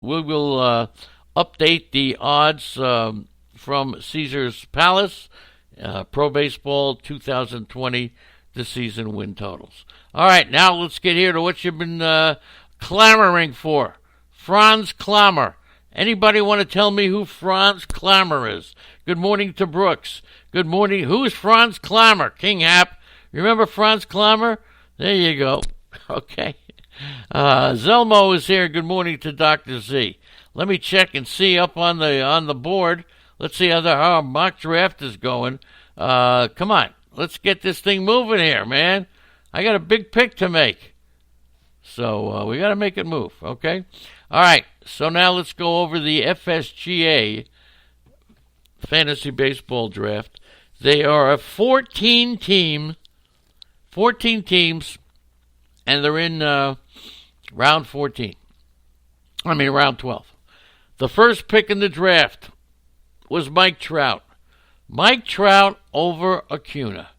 We will update the odds from Caesar's Palace, Pro Baseball 2020, the season win totals. All right, now let's get here to what you've been clamoring for. Franz Klammer. Anybody want to tell me who Franz Klammer is? Good morning to Brooks. Good morning. Who's Franz Klammer? King Hap. Remember Franz Klammer? There you go. Okay. Zelmo is here. Good morning to Dr. Z. Let me check and see up on the board. Let's see how our mock draft is going. Come on. Let's get this thing moving here, man. I got a big pick to make. So we got to make it move, okay? All right. So now let's go over the FSGA Fantasy Baseball Draft. They are a 14 teams, and they're in round 14. Round 12. The first pick in the draft was Mike Trout. Mike Trout over Acuna.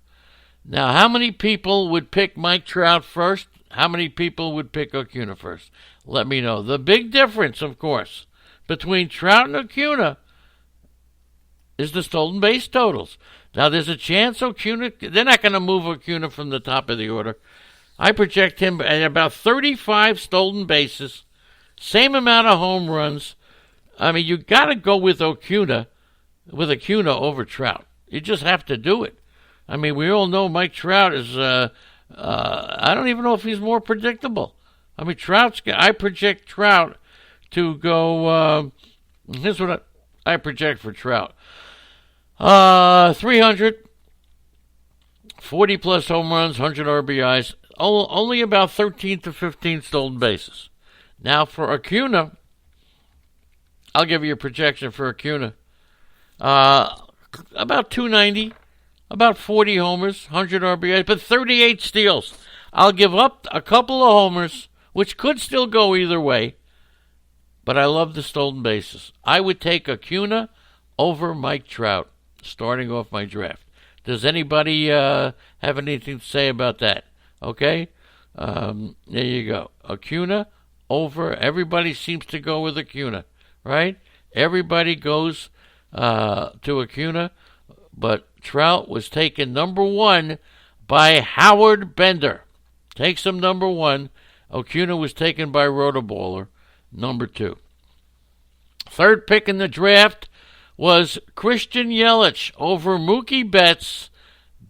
Now, how many people would pick Mike Trout first? How many people would pick Acuna first? Let me know. The big difference, of course, between Trout and Acuna is the stolen base totals. Now, there's a chance Acuna, they're not going to move Acuna from the top of the order. I project him at about 35 stolen bases, same amount of home runs. You got to go with Acuna over Trout. You just have to do it. We all know Mike Trout is, I don't even know if he's more predictable. I project Trout to go, here's what I project for Trout. 300, 40 plus home runs, 100 RBIs, only about 13 to 15 stolen bases. Now for Acuna, I'll give you a projection for Acuna. About 290, about 40 homers, 100 RBIs, but 38 steals. I'll give up a couple of homers, which could still go either way, but I love the stolen bases. I would take Acuna over Mike Trout, starting off my draft. Does anybody have anything to say about that? Okay? There you go. Acuna over. Everybody seems to go with Acuna, right? Everybody goes to Acuna, but Trout was taken number one by Howard Bender. Takes him number one. Acuna was taken by Rotoballer, number two. Third pick in the draft was Christian Yelich over Mookie Betts,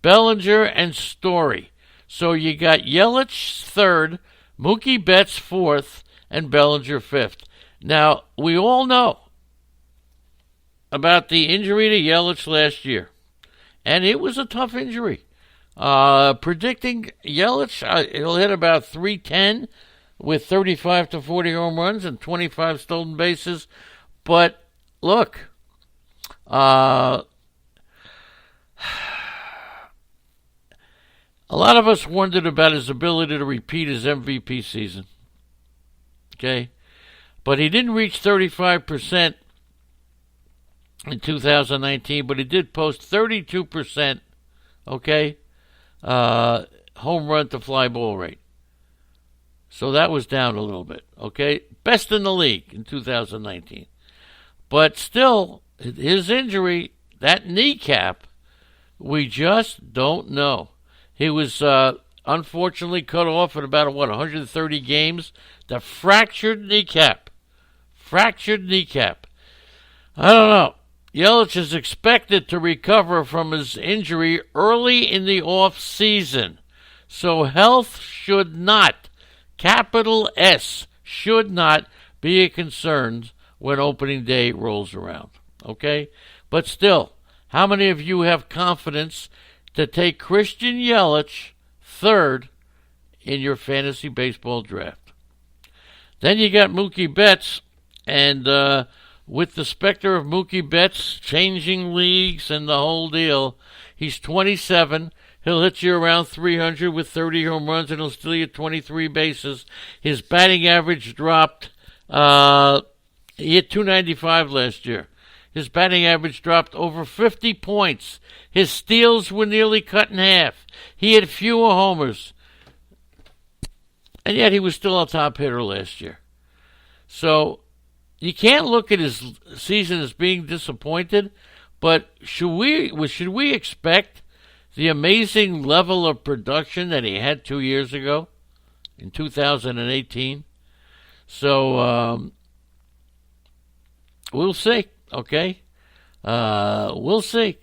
Bellinger, and Story. So you got Yelich third, Mookie Betts fourth, and Bellinger fifth. Now, we all know about the injury to Yelich last year, and it was a tough injury. Predicting Yelich, he'll hit about 310 with 35 to 40 home runs and 25 stolen bases. But look, a lot of us wondered about his ability to repeat his MVP season. Okay? But he didn't reach 35% in 2019, but he did post 32%, okay, home run to fly ball rate. So that was down a little bit, okay? Best in the league in 2019. But still, his injury, that kneecap, we just don't know. He was unfortunately cut off at about, 130 games. The fractured kneecap. Fractured kneecap. I don't know. Yelich is expected to recover from his injury early in the off-season. So health should not, capital S, should not be a concern when opening day rolls around. Okay? But still, how many of you have confidence to take Christian Yelich third in your fantasy baseball draft? Then you got Mookie Betts, and with the specter of Mookie Betts changing leagues and the whole deal, he's 27. He'll hit you around 300 with 30 home runs, and he'll steal you 23 bases. His batting average dropped. He hit 295 last year. His batting average dropped over 50 points. His steals were nearly cut in half. He had fewer homers. And yet he was still a top hitter last year. So you can't look at his season as being disappointed, but should we expect the amazing level of production that he had 2 years ago in 2018? So we'll see. Okay, we'll see.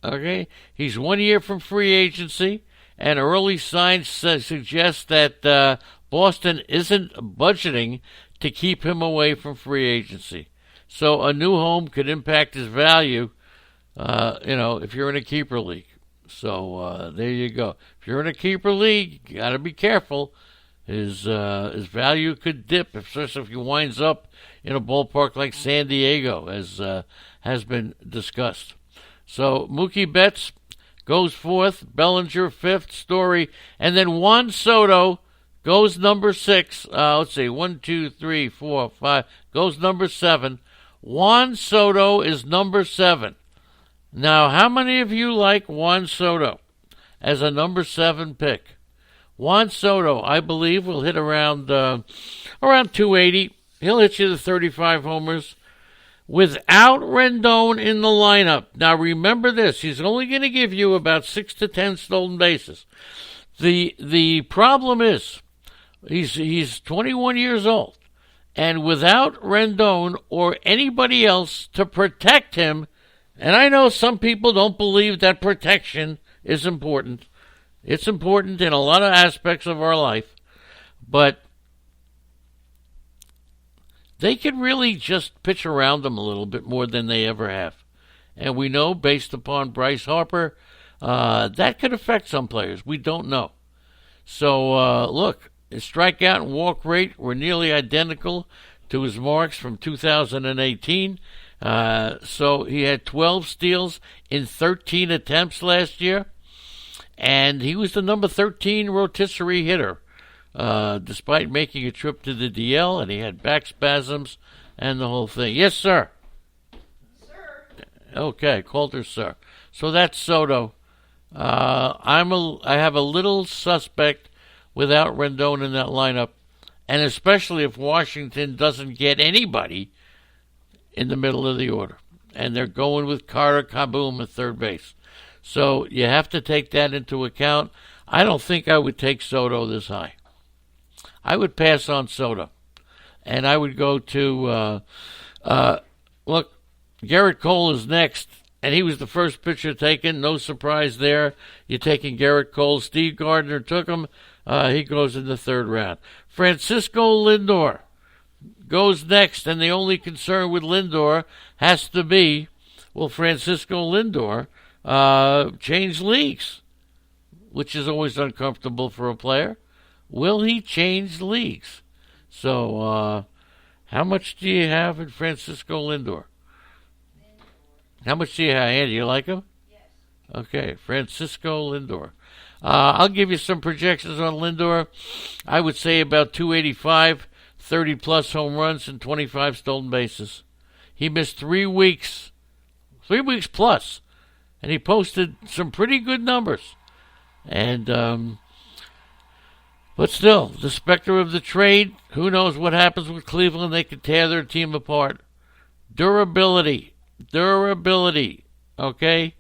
Okay, he's 1 year from free agency, and early signs suggest that Boston isn't budgeting to keep him away from free agency. So a new home could impact his value, if you're in a keeper league. So there you go. If you're in a keeper league, you got to be careful. His value could dip, especially if he winds up in a ballpark like San Diego, as has been discussed. So Mookie Betts goes fourth, Bellinger fifth, Story, and then Juan Soto goes number 6. Let's see, 1, 2, 3, 4, 5. Goes number 7. Juan Soto is number 7. Now, how many of you like Juan Soto as a number 7 pick? Juan Soto, I believe, will hit around 280. He'll hit you to 35 homers without Rendon in the lineup. Now, remember this: he's only going to give you about 6 to 10 stolen bases. The problem is, He's 21 years old, and without Rendon or anybody else to protect him, and I know some people don't believe that protection is important. It's important in a lot of aspects of our life, but they could really just pitch around him a little bit more than they ever have. And we know, based upon Bryce Harper, that could affect some players. We don't know. So, look, his strikeout and walk rate were nearly identical to his marks from 2018. So he had 12 steals in 13 attempts last year. And he was the number 13 rotisserie hitter, despite making a trip to the DL, and he had back spasms and the whole thing. Yes, sir. Sir. Okay, called her sir. So that's Soto. I have a little suspect without Rendon in that lineup, and especially if Washington doesn't get anybody in the middle of the order, and they're going with Carter Kaboom at third base. So you have to take that into account. I don't think I would take Soto this high. I would pass on Soto, and I would go to look, Garrett Cole is next, and he was the first pitcher taken. No surprise there. You're taking Garrett Cole. Steve Gardner took him. He goes in the third round. Francisco Lindor goes next, and the only concern with Lindor has to be, will Francisco Lindor change leagues, which is always uncomfortable for a player. Will he change leagues? So, how much do you have in Francisco Lindor? How much do you have, Andy? You like him? Yes. Okay, Francisco Lindor. I'll give you some projections on Lindor. I would say about 285, 30-plus home runs, and 25 stolen bases. He missed 3 weeks plus, and he posted some pretty good numbers. And but still, the specter of the trade, who knows what happens with Cleveland? They could tear their team apart. Durability, okay?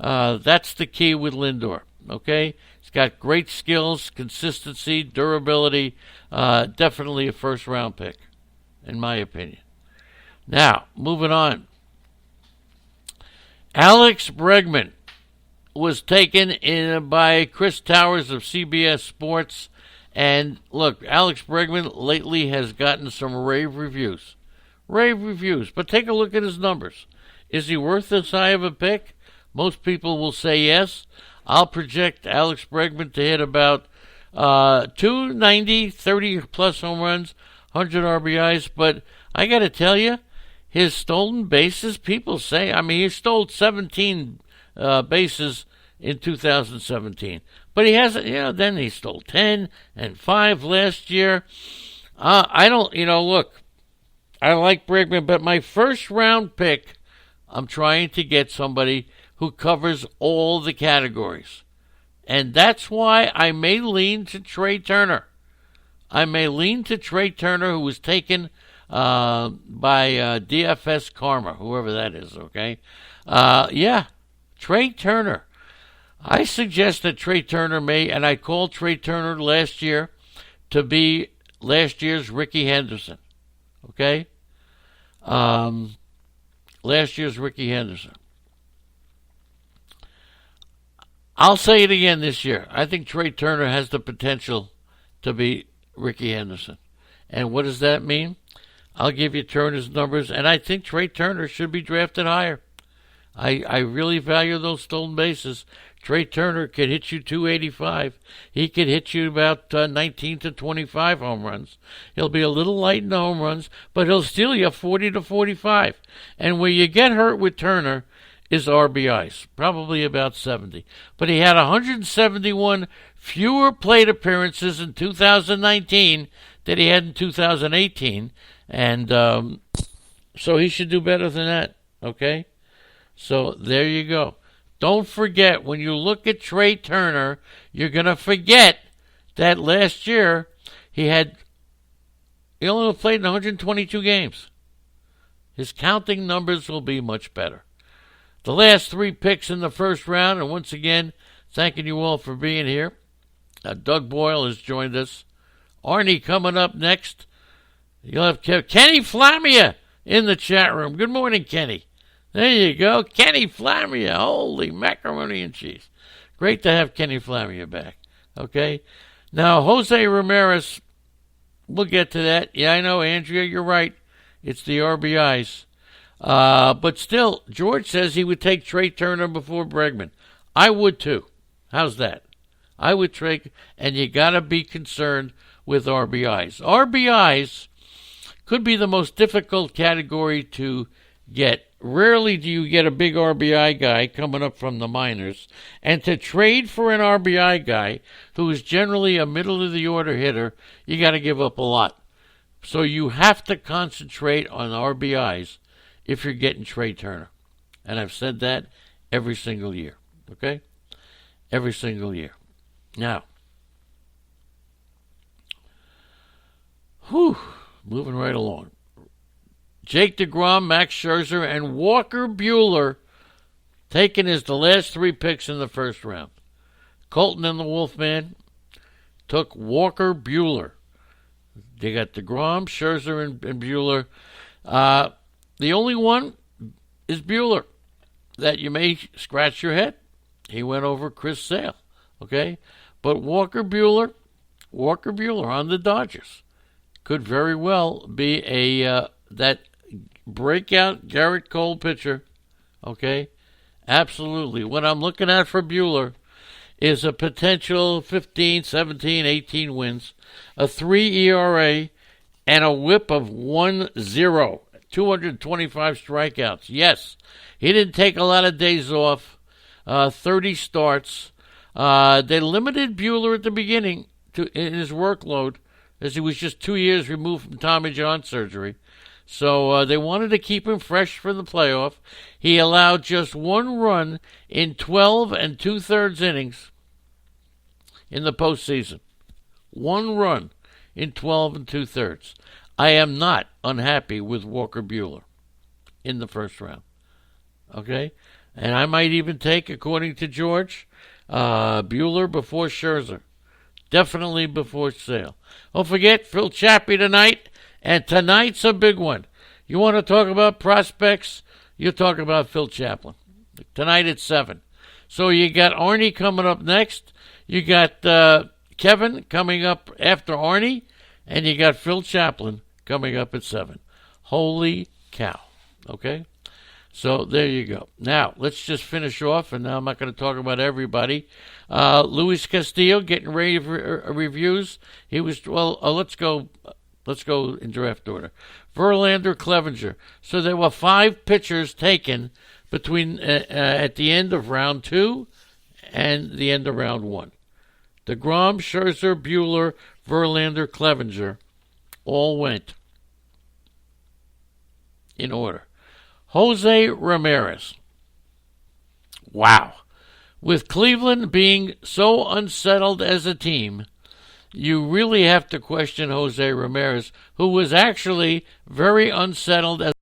That's the key with Lindor. Okay, he's got great skills, consistency, durability. Definitely a first-round pick, in my opinion. Now, moving on. Alex Bregman was taken in by Chris Towers of CBS Sports, and look, Alex Bregman lately has gotten some rave reviews. But take a look at his numbers. Is he worth this high of a pick? Most people will say yes. I'll project Alex Bregman to hit about 290, 30-plus home runs, 100 RBIs. But I got to tell you, his stolen bases, people say, he stole 17 bases in 2017. But he hasn't, then he stole 10 and 5 last year. I don't, look, I like Bregman, but my first-round pick, I'm trying to get somebody who covers all the categories. And that's why I may lean to Trey Turner. Who was taken by DFS Karma, whoever that is, okay? Trey Turner. I suggest that Trey Turner and I called Trey Turner last year to be last year's Ricky Henderson, okay? Last year's Ricky Henderson. I'll say it again this year. I think Trey Turner has the potential to be Ricky Henderson. And what does that mean? I'll give you Turner's numbers, and I think Trey Turner should be drafted higher. I really value those stolen bases. Trey Turner could hit you 285. He could hit you about 19 to 25 home runs. He'll be a little light in the home runs, but he'll steal you 40 to 45. And where you get hurt with Turner is RBIs, probably about 70. But he had 171 fewer plate appearances in 2019 than he had in 2018. And so he should do better than that, okay? So there you go. Don't forget, when you look at Trey Turner, you're going to forget that last year he only played in 122 games. His counting numbers will be much better. The last 3 picks in the first round, and once again, thanking you all for being here. Doug Boyle has joined us. Arnie coming up next. You'll have Kenny Flamia in the chat room. Good morning, Kenny. There you go. Kenny Flamia. Holy macaroni and cheese. Great to have Kenny Flamia back. Okay? Now, Jose Ramirez, we'll get to that. Yeah, I know, Andrea, you're right. It's the RBIs. But still, George says he would take Trey Turner before Bregman. I would too. How's that? I would take, and you got to be concerned with RBIs. RBIs could be the most difficult category to get. Rarely do you get a big RBI guy coming up from the minors, and to trade for an RBI guy who is generally a middle-of-the-order hitter, you got to give up a lot. So you have to concentrate on RBIs if you're getting Trey Turner. And I've said that every single year, okay? Every single year. Now, moving right along. Jake DeGrom, Max Scherzer, and Walker Buehler taken as the last 3 picks in the first round. Colton and the Wolfman took Walker Buehler. They got DeGrom, Scherzer, and Buehler. The only one is Buehler that you may scratch your head. He went over Chris Sale, okay? But Walker Buehler on the Dodgers could very well be that breakout Garrett Cole pitcher, okay? Absolutely. What I'm looking at for Buehler is a potential 15, 17, 18 wins, a 3 ERA, and a whip of 1-0, 225 strikeouts. Yes, he didn't take a lot of days off, 30 starts. They limited Buehler at the beginning in his workload, as he was just 2 years removed from Tommy John surgery. So they wanted to keep him fresh for the playoff. He allowed just 1 run in 12 2/3 innings in the postseason. 1 run in 12 2/3. I am not unhappy with Walker Buehler in the first round. Okay? And I might even take, according to George, Buehler before Scherzer. Definitely before Sale. Don't forget, Phil Chappie tonight. And tonight's a big one. You want to talk about prospects? You talk about Phil Chaplin. Tonight at 7. So you got Arnie coming up next. You got Kevin coming up after Arnie. And you got Phil Chaplin coming up at 7. Holy cow. Okay? So there you go. Now, let's just finish off. And now I'm not going to talk about everybody. Luis Castillo getting ready for reviews. He was, let's go in draft order. Verlander, Clevenger. So there were 5 pitchers taken between at the end of round 2 and the end of round 1. DeGrom, Scherzer, Buehler, Verlander, Clevenger all went in order. Jose Ramirez. Wow. With Cleveland being so unsettled as a team, you really have to question Jose Ramirez, who was actually very unsettled as